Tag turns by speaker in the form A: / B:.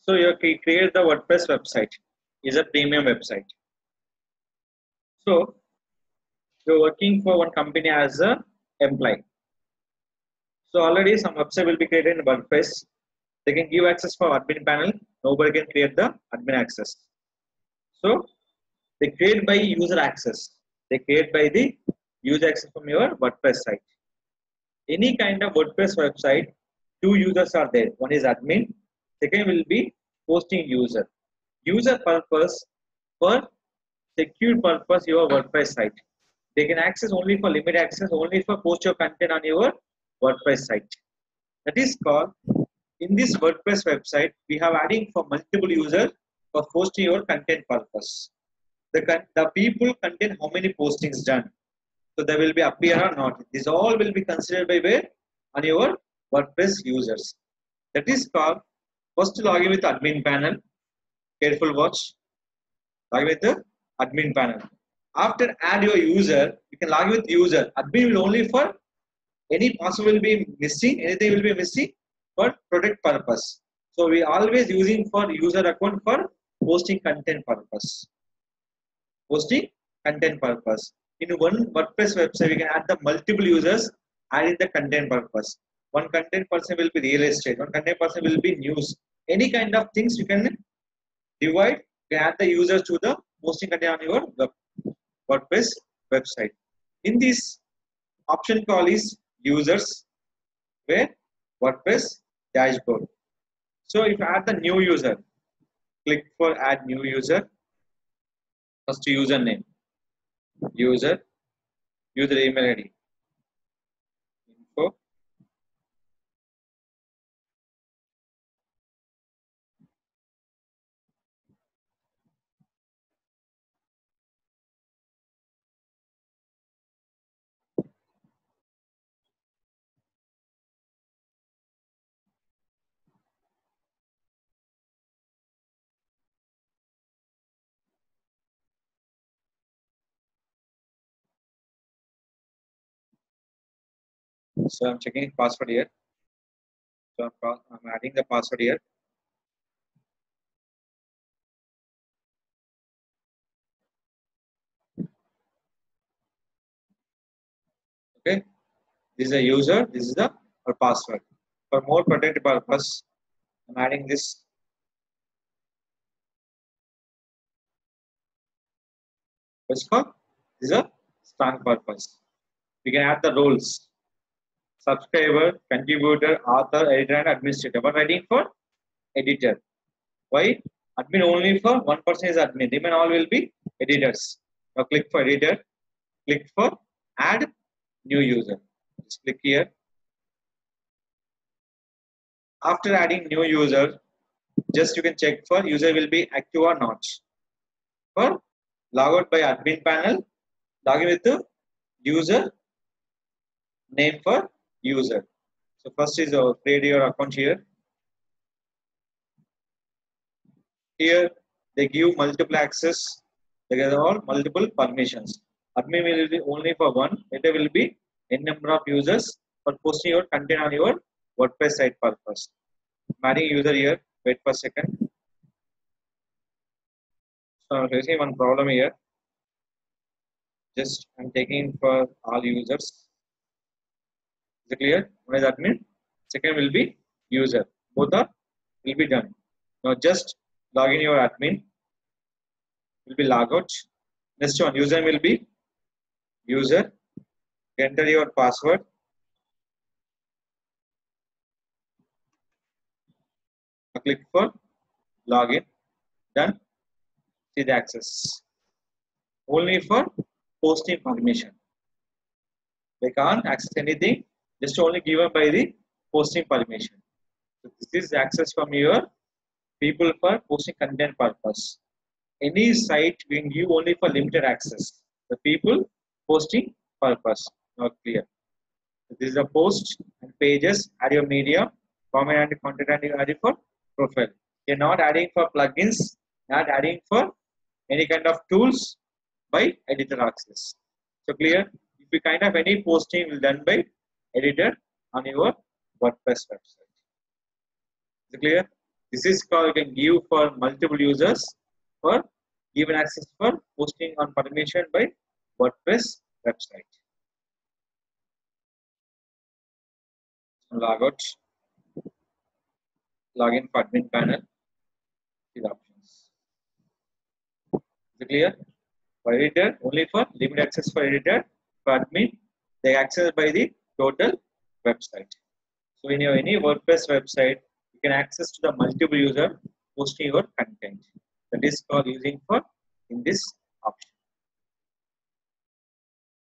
A: So you create the WordPress website. Is a premium website. So you're working for one company as a employee. So already some website will be created in WordPress. They can give access for admin panel. Nobody can create the admin access. So they create by user access. They create by the user access from your WordPress site. Any kind of WordPress website, two users are there. One is admin. Second will be hosting user. User purpose for secure purpose your WordPress site. They can access only for limited access, only for post your content on your WordPress site. That is called, in this WordPress website, we have adding for multiple users for posting your content purpose. The people contain how many postings done. So they will be appear or not. This all will be considered by where? On your WordPress users. That is called, first login with admin panel. Careful watch. Login with the admin panel. After add your user, you can log in with user. Admin will only for any password will be missing, anything will be missing for protect purpose. So we always using for user account for posting content purpose. Posting content purpose. In one WordPress website, we can add the multiple users adding the content purpose. One content person will be real estate. One content person will be news. Any kind of things you can divide. You can add the users to the posting content on your WordPress website. In this option call is users, where WordPress dashboard. So if you add the new user, click for add new user. First username, user email ID, info, so I'm checking password here. So I'm adding the password here. Okay, this is a user, this is the password. For more protected purpose, I'm adding this. What's called? This is a strong purpose. We can add the roles: subscriber, contributor, author, editor, and administrator. But writing for editor. Why? Admin only for one person is admin. Remain all will be editors. Now click for editor. Click for add new user. Just click here. After adding new user, just you can check for user will be active or not. For log out by admin panel, log in with the user name for user. So first is create your account here. Here they give multiple access. They get all multiple permissions. Admin will be only for one. Editor will be n number of users for posting your content on your WordPress site purpose. I'm adding user here. Wait for a second. So I'm facing one problem here. Just I'm taking for all users. Is it clear? One is admin. Second will be user. Both are will be done. Now just log in your admin. Will be log out. Next one, user will be user. Enter your password. Click for login. Done. See the access. Only for posting permission. They can't access anything. Just only given by the posting permission. So this is access from your people for posting content purpose. Any site we can give only for limited access. The people posting purpose. Not clear. So this is a post and pages. Add your media, comment and content, and you add it for profile. You're not adding for plugins. Not adding for any kind of tools by editor access. So clear. If you kind of any posting will done by editor on your WordPress website. Is it clear? This is called, you can give for multiple users for given access for posting on permission by WordPress website. Log out, login for admin panel. These options. Is it clear? For editor, only for limited access for editor. For admin, they access by the total website. So in your any WordPress website, you can access to the multiple user posting your content. That is called using for in this